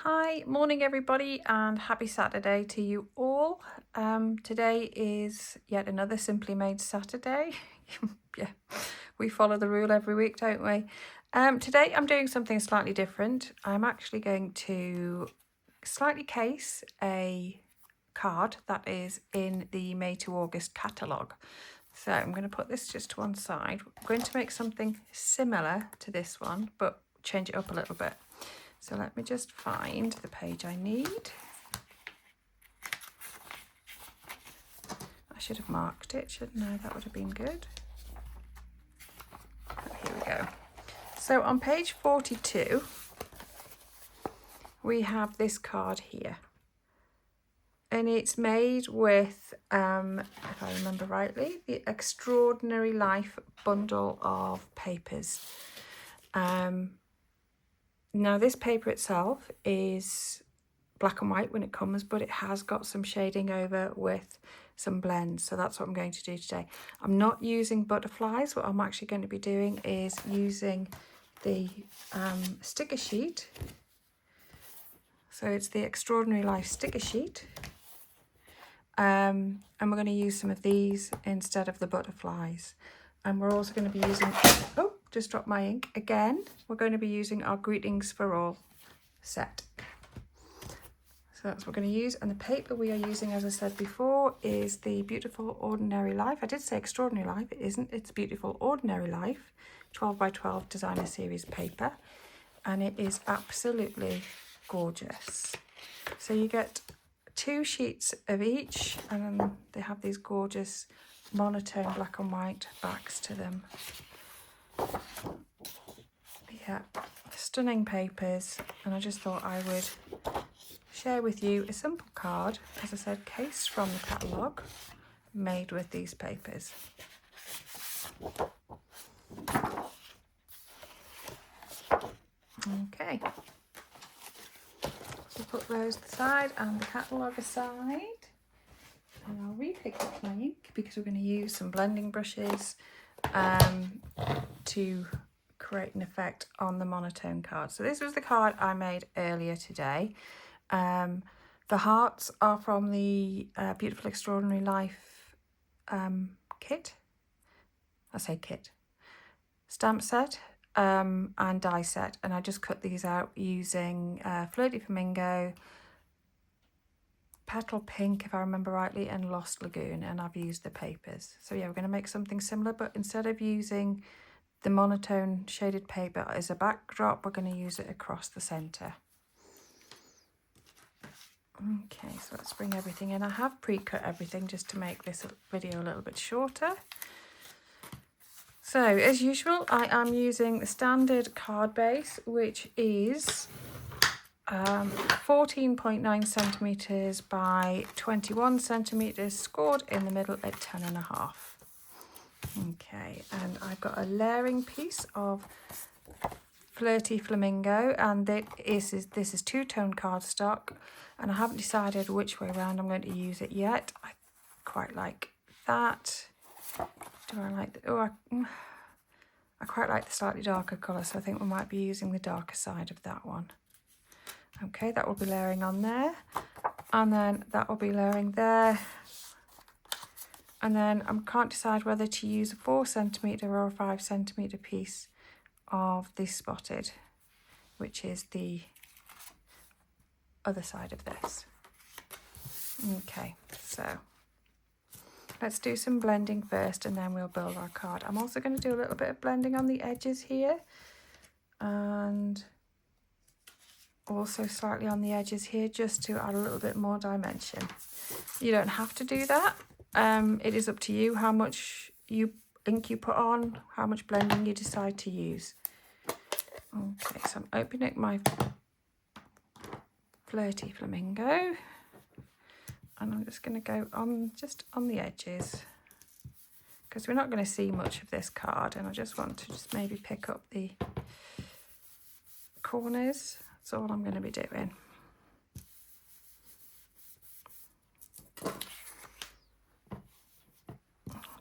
Hi, morning everybody, and happy Saturday to you all. Today is yet another Simply Made Saturday. Yeah, we follow the rule every week, don't we? Today I'm doing something slightly different. I'm actually going to slightly case a card that is in the May to August catalogue. So I'm going to put this just to one side. I'm going to make something similar to this one, but change it up a little bit. So let me just find the page I need. I should have marked it, shouldn't I? That would have been good. Oh, here we go. So on page 42, we have this card here. And it's made with, if I remember rightly, the Extraordinary Life bundle of papers. Now this paper itself is black and white when it comes, but it has got some shading over with some blends. So that's what I'm going to do today. I'm not using butterflies. What I'm actually going to be doing is using the sticker sheet. So it's the Extraordinary Life sticker sheet. And we're going to use some of these instead of the butterflies. And we're also going to be using, oh, just dropped my ink again. We're going to be using our Greetings for All set. So that's what we're going to use. And the paper we are using, as I said before, is the Beautiful Ordinary Life. I did say Extraordinary Life. It isn't. It's Beautiful Ordinary Life 12 by 12 designer series paper. And it is absolutely gorgeous. So you get 2 sheets of each, and then they have these gorgeous monotone black and white backs to them. Yeah, stunning papers. And I just thought I would share with you a simple card, as I said, cased from the catalogue, made with these papers. Okay, so put those aside and the catalogue aside, and I'll repick up my ink because we're going to use some blending brushes to create an effect on the monotone card. So this was the card I made earlier today. The hearts are from the Beautiful Extraordinary Life kit. I say kit. Stamp set and die set. And I just cut these out using Fleur de Flamingo, Petal Pink, if I remember rightly, and Lost Lagoon. And I've used the papers. So yeah, we're going to make something similar, but instead of using the monotone shaded paper as a backdrop, we're going to use it across the centre. Okay, so let's bring everything in. I have pre-cut everything just to make this video a little bit shorter. So, as usual, I am using the standard card base, which is 14.9 centimetres by 21 centimetres, scored in the middle at 10.5. Okay, and I've got a layering piece of Flirty Flamingo, and this is two-tone cardstock, and I haven't decided which way around I'm going to use it yet. I quite like that. Do I like the, I quite like the slightly darker colour, so I think we might be using the darker side of that one. Okay, that will be layering on there, and then that will be layering there. And then I can't decide whether to use a 4 centimetre or a 5 centimetre piece of the spotted, which is the other side of this. Okay, so let's do some blending first and then we'll build our card. I'm also going to do a little bit of blending on the edges here and also slightly on the edges here, just to add a little bit more dimension. You don't have to do that. It is up to you how much ink you put on, how much blending you decide to use. Okay, so I'm opening my Flirty Flamingo, and I'm just going to go on just on the edges because we're not going to see much of this card, and I just want to just maybe pick up the corners. That's all I'm going to be doing.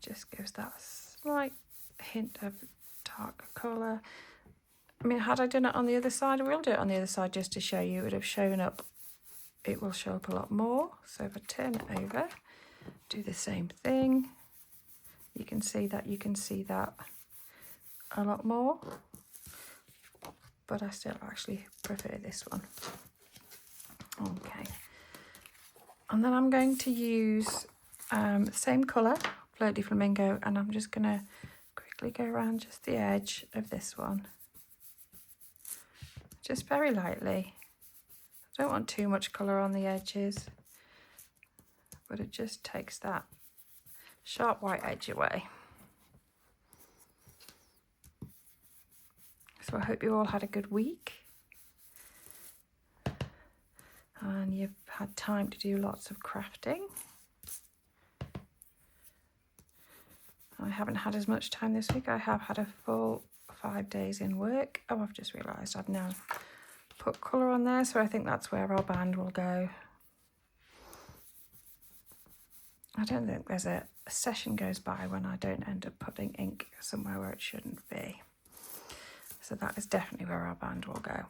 Just gives that slight hint of darker colour. I mean, had I done it on the other side, I will do it on the other side just to show you, it would have shown up, it will show up a lot more. So if I turn it over, do the same thing, you can see that a lot more, but I still actually prefer this one. Okay, and then I'm going to use the same colour, Fleur de Flamingo, and I'm just going to quickly go around just the edge of this one, just very lightly. I don't want too much colour on the edges, but it just takes that sharp white edge away. So I hope you all had a good week and you've had time to do lots of crafting. I haven't had as much time this week. I have had a full 5 days in work. Oh, I've just realised I've now put colour on there, so I think that's where our band will go. I don't think there's a session goes by when I don't end up putting ink somewhere where it shouldn't be. So that is definitely where our band will go.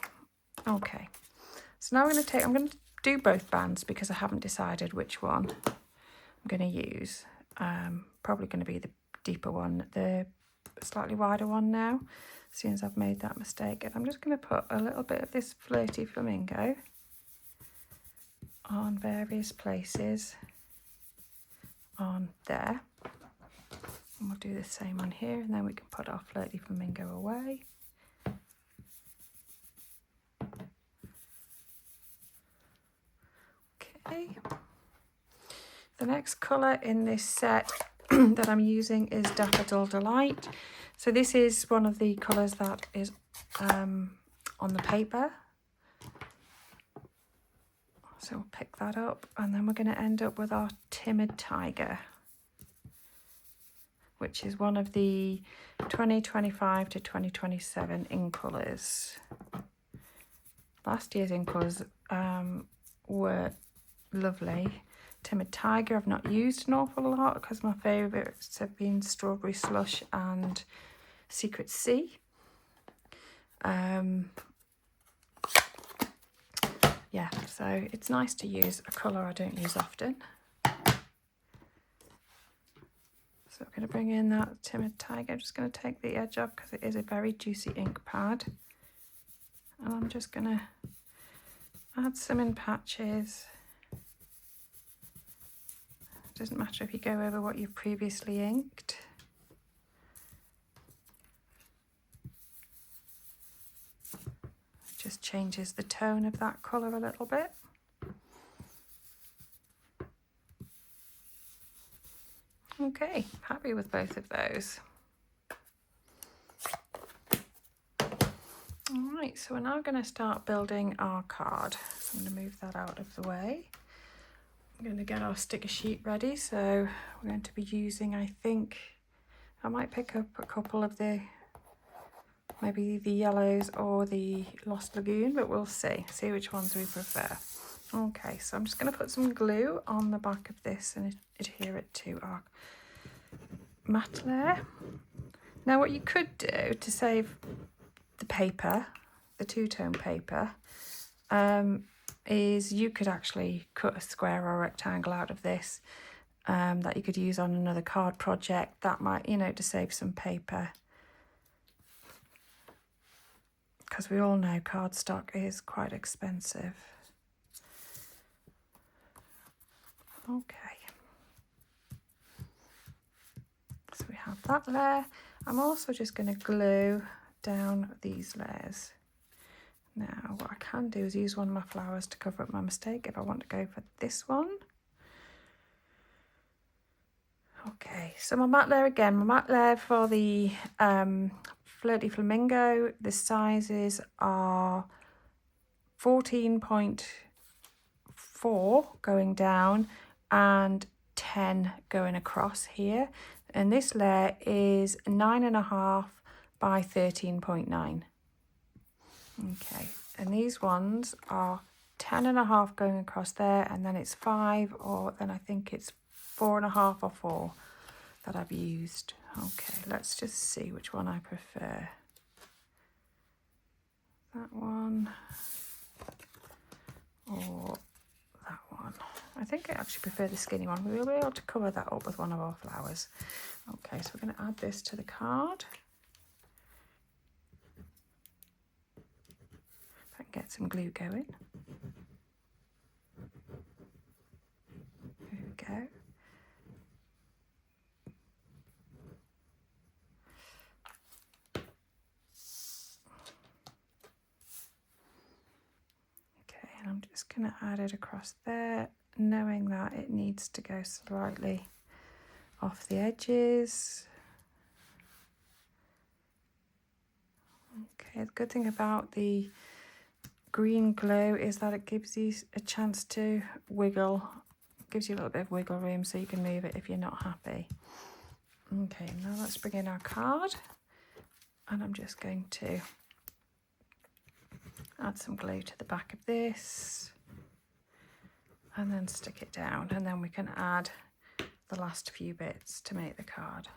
Okay, so now I'm going to do both bands because I haven't decided which one I'm going to use. Probably going to be the deeper one, the slightly wider one now, as soon as I've made that mistake. And I'm just going to put a little bit of this Flirty Flamingo on various places on there. And we'll do the same on here, and then we can put our Flirty Flamingo away. Okay. The next colour in this set that I'm using is Daffodil Delight. So this is one of the colours that is on the paper. So we'll pick that up, and then we're going to end up with our Timid Tiger, which is one of the 2025 to 2027 in colours. Last year's in colours were lovely. Timid Tiger I've not used an awful lot because my favourites have been Strawberry Slush and Secret Sea. Yeah, so it's nice to use a colour I don't use often. So we're going to bring in that Timid Tiger. I'm just going to take the edge off because it is a very juicy ink pad. And I'm just going to add some in patches. Doesn't matter if you go over what you've previously inked. It just changes the tone of that colour a little bit. Okay, happy with both of those. All right, so we're now going to start building our card. So I'm going to move that out of the way. I'm going to get our sticker sheet ready, so we're going to be using, I think, I might pick up a couple of maybe the yellows or the Lost Lagoon, but we'll see which ones we prefer. Okay, so I'm just going to put some glue on the back of this and adhere it to our matte layer. Now what you could do to save the paper, the two-tone paper, is you could actually cut a square or a rectangle out of this that you could use on another card project. That might, to save some paper, because we all know cardstock is quite expensive. Okay, so we have that layer. I'm also just going to glue down these layers. Now what I can do is use one of my flowers to cover up my mistake if I want to go for this one. Okay, so my matte layer again, my matte layer for the Fleur de Flamingo, the sizes are 14.4 going down and 10 going across here. And this layer is 9.5 by 13.9. Okay, and these ones are 10.5 going across there, and then it's 5, or then I think it's 4.5 or 4 that I've used. Okay, let's just see which one I prefer. that one or that one. I think I actually prefer the skinny one. We'll be able to cover that up with one of our flowers. Okay, so we're going to add this to the card. If I can get some glue going. There we go. Okay, and I'm just going to add it across there, knowing that it needs to go slightly off the edges. Okay, the good thing about the green glue is that it gives you a chance to wiggle, gives you a little bit of wiggle room so you can move it if you're not happy. Okay, now let's bring in our card, and I'm just going to add some glue to the back of this and then stick it down, and then we can add the last few bits to make the card.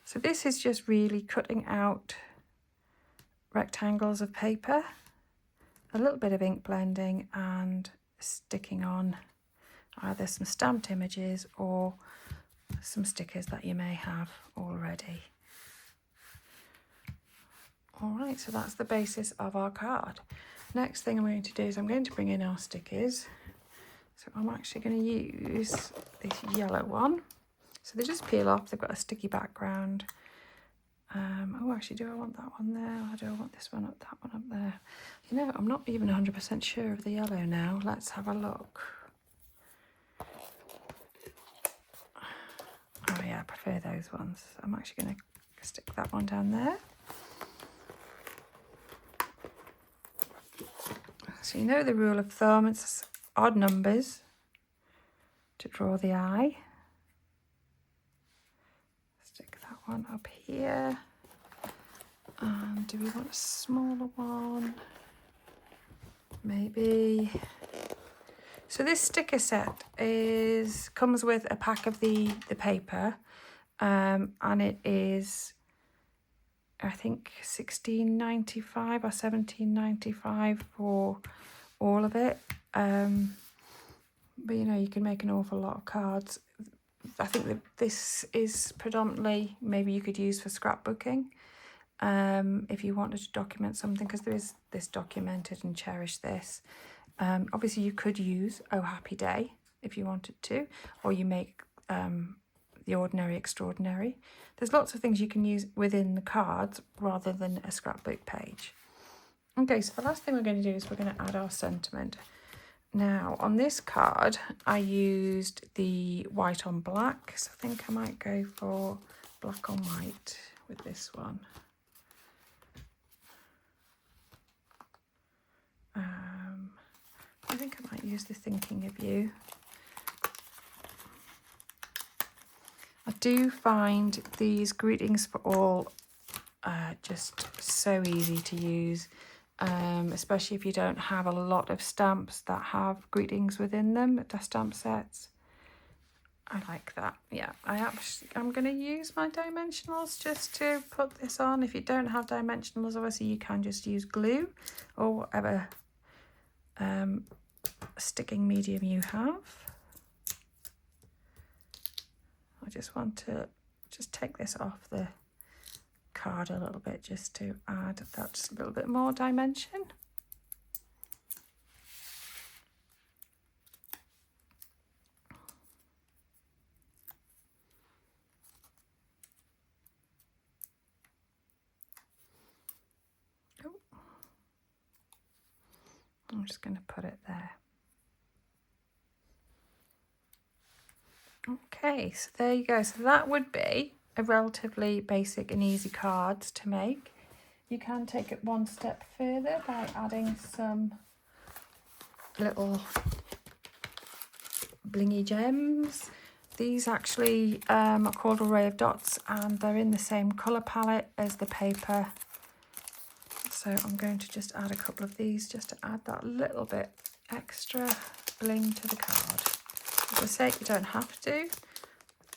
So this is just really cutting out rectangles of paper, a little bit of ink blending and sticking on either some stamped images or some stickers that you may have already. Alright, so that's the basis of our card. Next thing I'm going to do is I'm going to bring in our stickers. So I'm actually going to use this yellow one. So they just peel off, they've got a sticky background. Oh, actually, do I want that one there, or do I want this one up, that one up there? You know, I'm not even 100% sure of the yellow now. Let's have a look. Oh yeah, I prefer those ones. I'm actually going to stick that one down there. So you know the rule of thumb, it's odd numbers to draw the eye. Stick that one up here. And do we want a smaller one? Maybe. So this sticker set comes with a pack of the paper, and it is, I think, £16.95 or £17.95 for all of it. But you know, you can make an awful lot of cards. I think that this is predominantly maybe you could use for scrapbooking. If you wanted to document something, because there is this documented and cherish this. Obviously you could use Oh Happy Day if you wanted to, or you make the ordinary extraordinary. There's lots of things you can use within the cards rather than a scrapbook page. Okay, so the last thing we're going to do is we're going to add our sentiment. Now on this card I used the white on black, so I think I might go for black on white with this one. I think I might use the Thinking of You. I do find these greetings for all just so easy to use, especially if you don't have a lot of stamps that have greetings within them, the stamp sets. I like that. Yeah, I'm going to use my dimensionals just to put this on. If you don't have dimensionals, obviously you can just use glue or whatever sticking medium you have. I just want to take this off the card a little bit just to add that just a little bit more dimension. Oh. I'm just going to put it there. Okay, so there you go. So that would be a relatively basic and easy card to make. You can take it one step further by adding some little blingy gems. These actually are called Array of Dots, and they're in the same colour palette as the paper. So I'm going to just add a couple of these just to add that little bit extra bling to the card. As I say, you don't have to.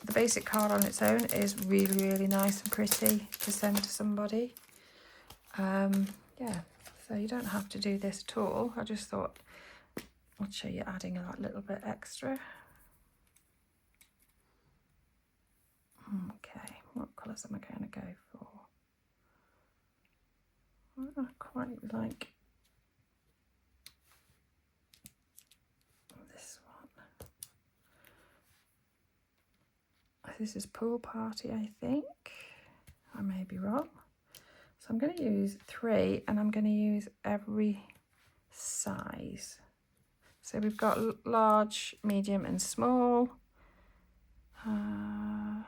The basic card on its own is really, really nice and pretty to send to somebody. Yeah, So you don't have to do this at all. I just thought I'd show you adding that little bit extra. Okay, what colours am I going to go for? I quite like this one. This is Pool Party, I think. I may be wrong. So I'm going to use 3, and I'm going to use every size. So we've got large, medium and small. I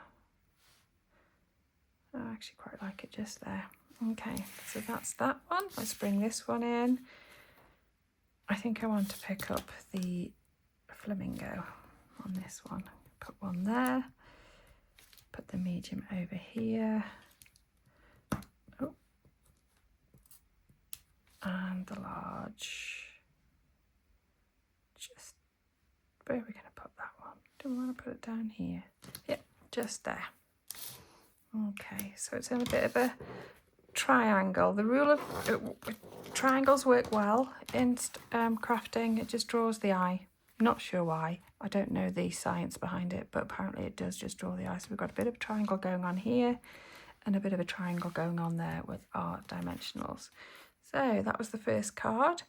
actually quite like it just there. Okay, so that's that one. Let's bring this one in. I think I want to pick up the flamingo on this one. Put one there. Put the medium over here. Oh. And the large. Just, where are we going to put that one? Do we want to put it down here? Yep, just there. Okay, so it's in a bit of a triangle. The rule of triangles work well in crafting. It just draws the eye. Not sure why. I don't know the science behind it, but apparently it does just draw the eye. So we've got a bit of a triangle going on here and a bit of a triangle going on there with our dimensionals. So that was the first card.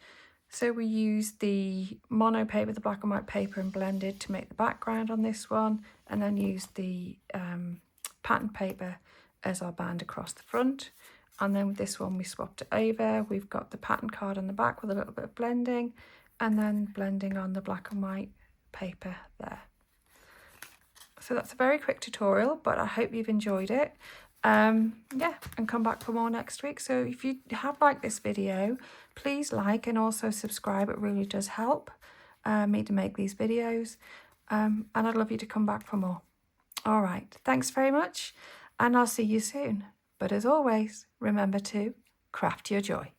So we used the mono paper, the black and white paper, and blended to make the background on this one, and then used the pattern paper as our band across the front. And then with this one we swapped it over. We've got the pattern card on the back with a little bit of blending, and then blending on the black and white paper there. So that's a very quick tutorial, but I hope you've enjoyed it. Yeah, and come back for more next week. So if you have liked this video, please like and also subscribe. It really does help me to make these videos, and I'd love you to come back for more. All right, thanks very much, and I'll see you soon. But as always, remember to craft your joy.